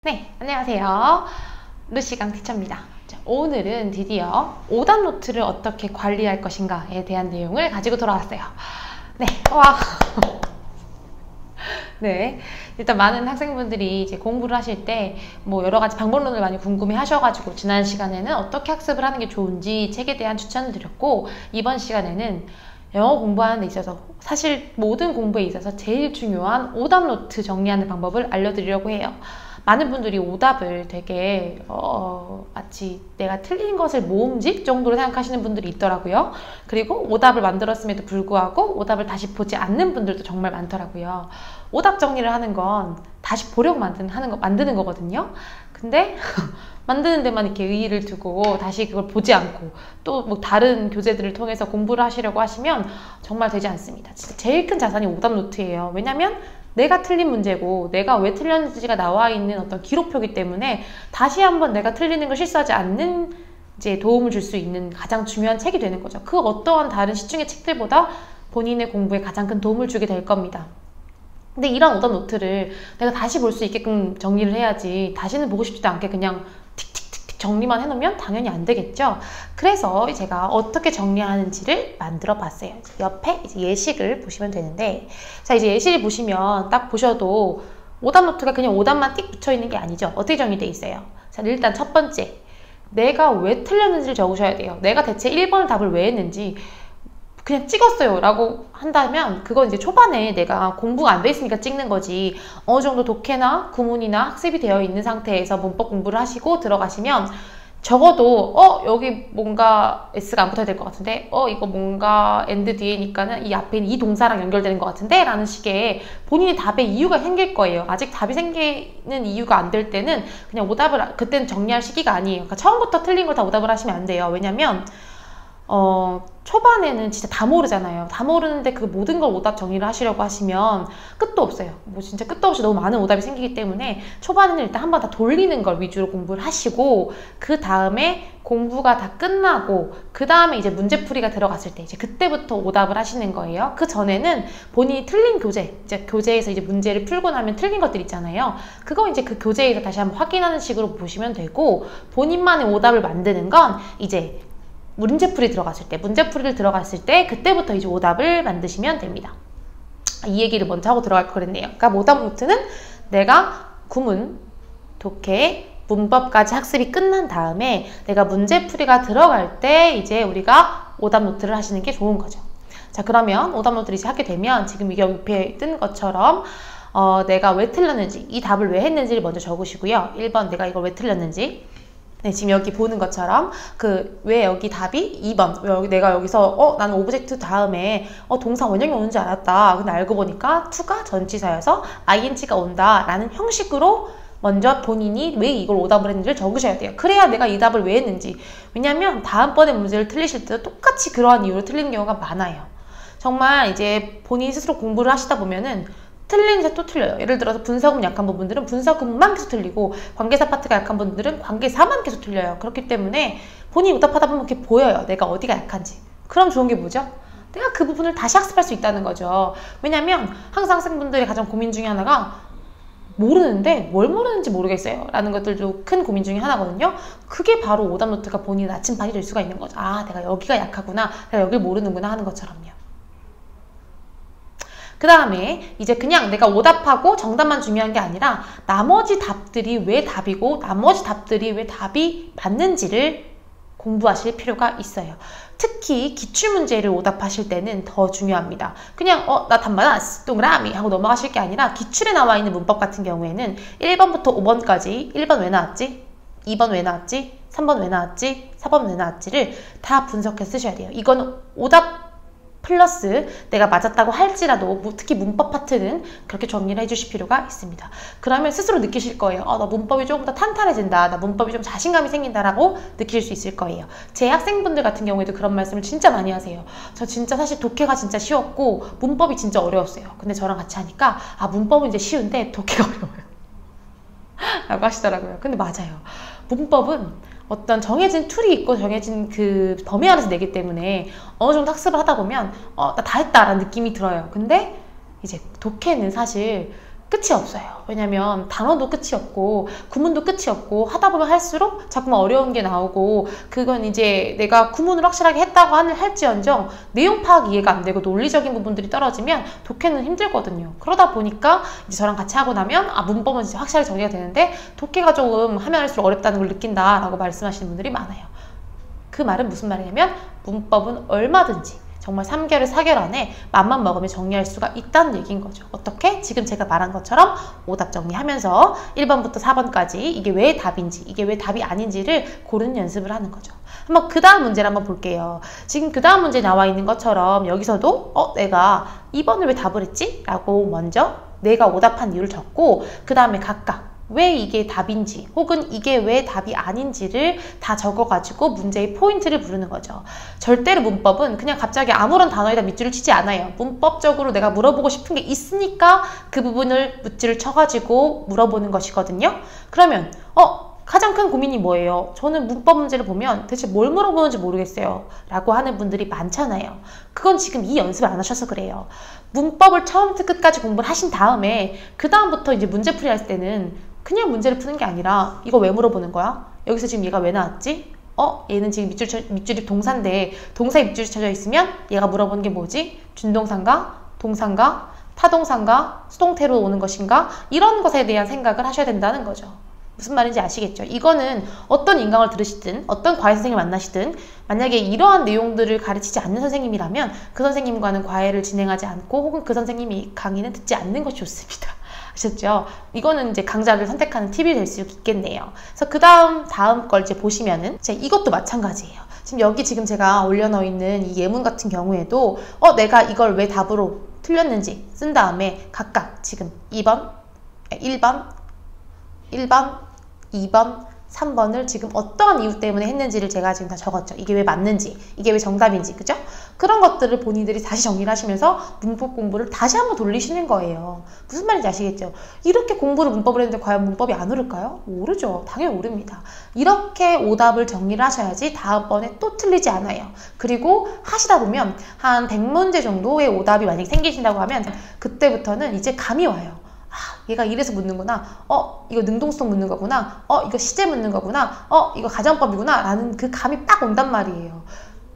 네, 안녕하세요. 루시강 티처입니다. 자, 오늘은 드디어 오답 노트를 어떻게 관리할 것인가에 대한 내용을 가지고 돌아왔어요. 네, 와. 네, 일단 많은 학생분들이 이제 공부를 하실 때 뭐 여러 가지 방법론을 많이 궁금해 하셔가지고 지난 시간에는 어떻게 학습을 하는 게 좋은지 책에 대한 추천을 드렸고, 이번 시간에는 영어 공부하는 데 있어서 사실 모든 공부에 있어서 제일 중요한 오답 노트 정리하는 방법을 알려드리려고 해요. 많은 분들이 오답을 되게 마치 내가 틀린 것을 모음집 정도로 생각하시는 분들이 있더라고요. 그리고 오답을 만들었음에도 불구하고 오답을 다시 보지 않는 분들도 정말 많더라고요. 오답 정리를 하는 건 다시 보려고 만드는 거거든요. 근데 만드는 데만 이렇게 의의를 두고 다시 그걸 보지 않고 또 뭐 다른 교재들을 통해서 공부를 하시려고 하시면 정말 되지 않습니다. 진짜 제일 큰 자산이 오답 노트예요. 왜냐면 내가 틀린 문제고 내가 왜 틀렸는지가 나와 있는 어떤 기록표이기 때문에 다시 한번 내가 틀리는 걸 실수하지 않는 이제 도움을 줄 수 있는 가장 중요한 책이 되는 거죠. 그 어떠한 다른 시중의 책들보다 본인의 공부에 가장 큰 도움을 주게 될 겁니다. 근데 이런 오답 노트를 내가 다시 볼 수 있게끔 정리를 해야지, 다시는 보고 싶지도 않게 그냥 틱틱틱틱 정리만 해놓으면 당연히 안 되겠죠. 그래서 제가 어떻게 정리하는지를 만들어 봤어요. 옆에 이제 예식을 보시면 되는데, 자, 이제 예시를 보시면 딱 보셔도 오답 노트가 그냥 오답만 띡 붙여 있는 게 아니죠. 어떻게 정리되어 있어요? 자, 일단 첫 번째, 내가 왜 틀렸는지를 적으셔야 돼요. 내가 대체 1번 답을 왜 했는지. 그냥 찍었어요 라고 한다면 그건 이제 초반에 내가 공부가 안 돼 있으니까 찍는 거지, 어느 정도 독해나 구문이나 학습이 되어 있는 상태에서 문법 공부를 하시고 들어가시면 적어도 여기 뭔가 S가 안 붙어야 될 것 같은데, 이거 뭔가 and 뒤에니까는 이 앞에 있는 이 동사랑 연결되는 것 같은데 라는 식의 본인의 답에 이유가 생길 거예요. 아직 답이 생기는 이유가 안 될 때는 그냥 오답을 그때는 정리할 시기가 아니에요. 그러니까 처음부터 틀린 걸 다 오답을 하시면 안 돼요. 왜냐면 초반에는 진짜 다 모르잖아요. 다 모르는데 그 모든 걸 오답 정리를 하시려고 하시면 끝도 없어요. 뭐 진짜 끝도 없이 너무 많은 오답이 생기기 때문에 초반에는 일단 한번 다 돌리는 걸 위주로 공부를 하시고, 그 다음에 공부가 다 끝나고 그 다음에 이제 문제풀이가 들어갔을 때 이제 그때부터 오답을 하시는 거예요. 그 전에는 본인이 틀린 교재, 이제 교재에서 이제 문제를 풀고 나면 틀린 것들 있잖아요. 그거 이제 그 교재에서 다시 한번 확인하는 식으로 보시면 되고, 본인만의 오답을 만드는 건 이제 문제풀이를 들어갔을 때 그때부터 이제 오답을 만드시면 됩니다. 이 얘기를 먼저 하고 들어갈 거 그랬네요. 그러니까 오답 노트는 내가 구문, 독해, 문법까지 학습이 끝난 다음에 내가 문제풀이가 들어갈 때 이제 우리가 오답 노트를 하시는 게 좋은 거죠. 자, 그러면 오답 노트를 이제 하게 되면 지금 이게 옆에 뜬 것처럼 내가 왜 틀렸는지, 이 답을 왜 했는지를 먼저 적으시고요. 1번 내가 이걸 왜 틀렸는지, 네, 지금 여기 보는 것처럼 왜 여기 답이 2번, 왜 내가 여기서 나는 오브젝트 다음에 동사 원형이 오는 줄 알았다. 근데 알고 보니까 to가 전치사여서 ing가 온다 라는 형식으로 먼저 본인이 왜 이걸 오답을 했는지를 적으셔야 돼요. 그래야 내가 이 답을 왜 했는지. 왜냐면 다음번에 문제를 틀리실 때도 똑같이 그러한 이유로 틀리는 경우가 많아요. 정말 이제 본인 스스로 공부를 하시다 보면은 틀리는데 또 틀려요. 예를 들어서 분사구문 약한 부분들은 분사구문만 계속 틀리고, 관계사 파트가 약한 분들은 관계사만 계속 틀려요. 그렇기 때문에 본인이 오답하다 보면 이렇게 보여요. 내가 어디가 약한지. 그럼 좋은 게 뭐죠? 내가 그 부분을 다시 학습할 수 있다는 거죠. 왜냐면 항상 학생분들의 가장 고민 중에 하나가 모르는데 뭘 모르는지 모르겠어요 라는 것들도 큰 고민 중에 하나거든요. 그게 바로 오답 노트가 본인의 나침반이 될 수가 있는 거죠. 아, 내가 여기가 약하구나, 내가 여길 모르는구나 하는 것처럼요. 그 다음에 이제 그냥 내가 오답하고 정답만 중요한 게 아니라 나머지 답들이 왜 답이고 나머지 답들이 왜 답이 맞는지를 공부하실 필요가 있어요. 특히 기출문제를 오답하실 때는 더 중요합니다. 그냥 나 답 맞았어, 동그라미 하고 넘어가실 게 아니라 기출에 나와 있는 문법 같은 경우에는 1번부터 5번까지 1번 왜 나왔지? 2번 왜 나왔지? 3번 왜 나왔지? 4번 왜 나왔지를 다 분석해서 쓰셔야 돼요. 이건 오답 플러스 내가 맞았다고 할지라도 특히 문법 파트는 그렇게 정리를 해주실 필요가 있습니다. 그러면 스스로 느끼실 거예요. 나 문법이 조금 더 탄탄해진다, 나 문법이 좀 자신감이 생긴다라고 느끼실 수 있을 거예요. 제 학생분들 같은 경우에도 그런 말씀을 진짜 많이 하세요. 저 진짜 사실 독해가 진짜 쉬웠고 문법이 진짜 어려웠어요. 근데 저랑 같이 하니까 문법은 이제 쉬운데 독해가 어려워요 라고 하시더라고요. 근데 맞아요. 문법은 어떤 정해진 툴이 있고 정해진 그 범위 안에서 내기 때문에 어느 정도 학습을 하다 보면 나 다 했다 라는 느낌이 들어요. 근데 이제 독해는 사실 끝이 없어요. 왜냐면 단어도 끝이 없고 구문도 끝이 없고 하다 보면 할수록 자꾸만 어려운 게 나오고, 그건 이제 내가 구문을 확실하게 했다고 할지언정 내용 파악 이해가 안 되고 논리적인 부분들이 떨어지면 독해는 힘들거든요. 그러다 보니까 이제 저랑 같이 하고 나면 문법은 이제 확실하게 정리가 되는데 독해가 조금 하면 할수록 어렵다는 걸 느낀다라고 말씀하시는 분들이 많아요. 그 말은 무슨 말이냐면 문법은 얼마든지 정말 3개월, 4개월 안에 맘만 먹으면 정리할 수가 있다는 얘기인 거죠. 어떻게? 지금 제가 말한 것처럼 오답 정리하면서 1번부터 4번까지 이게 왜 답인지, 이게 왜 답이 아닌지를 고르는 연습을 하는 거죠. 한번 그 다음 문제를 한번 볼게요. 지금 그 다음 문제에 나와 있는 것처럼 여기서도 내가 2번을 왜 답을 했지? 라고 먼저 내가 오답한 이유를 적고, 그 다음에 각각 왜 이게 답인지 혹은 이게 왜 답이 아닌지를 다 적어가지고 문제의 포인트를 부르는 거죠. 절대로 문법은 그냥 갑자기 아무런 단어에다 밑줄을 치지 않아요. 문법적으로 내가 물어보고 싶은 게 있으니까 그 부분을 밑줄을 쳐가지고 물어보는 것이거든요. 그러면 가장 큰 고민이 뭐예요? 저는 문법 문제를 보면 대체 뭘 물어보는지 모르겠어요 라고 하는 분들이 많잖아요. 그건 지금 이 연습을 안 하셔서 그래요. 문법을 처음부터 끝까지 공부를 하신 다음에 그 다음부터 이제 문제풀이 할 때는 그냥 문제를 푸는 게 아니라 이거 왜 물어보는 거야? 여기서 지금 얘가 왜 나왔지? 얘는 지금 밑줄이 동사인데 동사에 밑줄이 쳐져 있으면 얘가 물어보는 게 뭐지? 준동사인가? 동사인가? 타동사인가? 수동태로 오는 것인가? 이런 것에 대한 생각을 하셔야 된다는 거죠. 무슨 말인지 아시겠죠? 이거는 어떤 인강을 들으시든 어떤 과외 선생님을 만나시든 만약에 이러한 내용들을 가르치지 않는 선생님이라면 그 선생님과는 과외를 진행하지 않고 혹은 그 선생님이 강의는 듣지 않는 것이 좋습니다. 아셨죠? 이거는 이제 강좌를 선택하는 팁이 될 수 있겠네요. 그래서 그 다음 걸 이제 보시면은 이것도 마찬가지예요. 지금 여기 지금 제가 올려놓어 있는 이 예문 같은 경우에도 내가 이걸 왜 답으로 틀렸는지 쓴 다음에 각각 지금 1번, 2번, 3번을 지금 어떠한 이유 때문에 했는지를 제가 지금 다 적었죠. 이게 왜 맞는지, 이게 왜 정답인지, 그죠? 그런 것들을 본인들이 다시 정리를 하시면서 문법 공부를 다시 한번 돌리시는 거예요. 무슨 말인지 아시겠죠? 이렇게 공부를 문법을 했는데 과연 문법이 안 오를까요? 오르죠. 당연히 오릅니다. 이렇게 오답을 정리를 하셔야지 다음번에 또 틀리지 않아요. 그리고 하시다 보면 한 100문제 정도의 오답이 만약에 생기신다고 하면 그때부터는 이제 감이 와요. 얘가 이래서 묻는구나. 이거 능동성 묻는 거구나. 이거 시제 묻는 거구나. 이거 가정법이구나. 라는 그 감이 딱 온단 말이에요.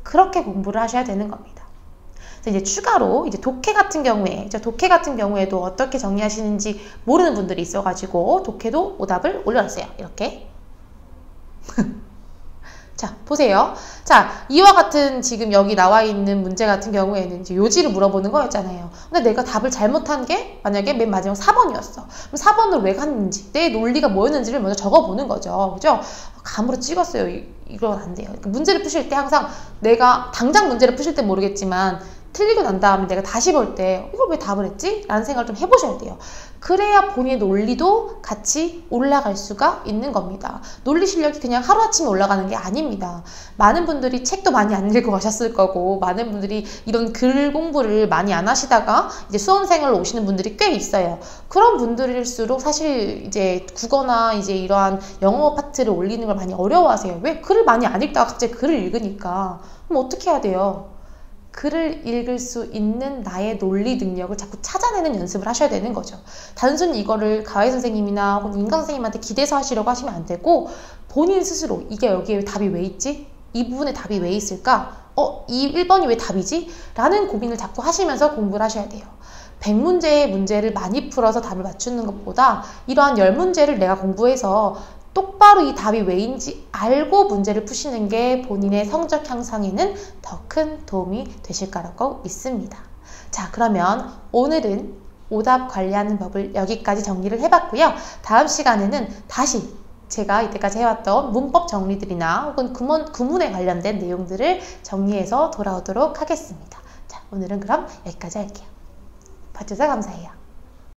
그렇게 공부를 하셔야 되는 겁니다. 이제 추가로 이제 독해 같은 경우에도 어떻게 정리하시는지 모르는 분들이 있어가지고 독해도 오답을 올려놨어요. 이렇게. 자, 보세요. 자, 이와 같은 지금 여기 나와 있는 문제 같은 경우에는 이제 요지를 물어보는 거였잖아요. 근데 내가 답을 잘못한 게 만약에 맨 마지막 4번이었어. 그럼 4번을 왜 갔는지, 내 논리가 뭐였는지를 먼저 적어보는 거죠. 그죠? 감으로 찍었어요. 이건 안 돼요. 그러니까 문제를 푸실 때 항상 내가 당장 문제를 푸실 때 모르겠지만 틀리고 난 다음에 내가 다시 볼 때 이걸 왜 답을 했지? 라는 생각을 좀 해보셔야 돼요. 그래야 본인의 논리도 같이 올라갈 수가 있는 겁니다. 논리 실력이 그냥 하루아침에 올라가는 게 아닙니다. 많은 분들이 책도 많이 안 읽고 가셨을 거고, 많은 분들이 이런 글 공부를 많이 안 하시다가 이제 수험생으로 오시는 분들이 꽤 있어요. 그런 분들일수록 사실 이제 국어나 이제 이러한 영어 파트를 올리는 걸 많이 어려워하세요. 왜? 글을 많이 안 읽다가 갑자기 글을 읽으니까. 그럼 어떻게 해야 돼요? 글을 읽을 수 있는 나의 논리 능력을 자꾸 찾아내는 연습을 하셔야 되는 거죠. 단순히 이거를 과외 선생님이나 혹은 인강 선생님한테 기대서 하시려고 하시면 안 되고, 본인 스스로 이게 여기에 답이 왜 있지? 이 부분에 답이 왜 있을까? 이 1번이 왜 답이지? 라는 고민을 자꾸 하시면서 공부를 하셔야 돼요. 100문제의 문제를 많이 풀어서 답을 맞추는 것보다 이러한 10문제를 내가 공부해서 똑바로 이 답이 왜인지 알고 문제를 푸시는 게 본인의 성적 향상에는 더 큰 도움이 되실 거라고 믿습니다. 자, 그러면 오늘은 오답 관리하는 법을 여기까지 정리를 해봤고요. 다음 시간에는 다시 제가 이때까지 해왔던 문법 정리들이나 혹은 구문에 관련된 내용들을 정리해서 돌아오도록 하겠습니다. 자, 오늘은 그럼 여기까지 할게요. 봐주셔서 감사해요.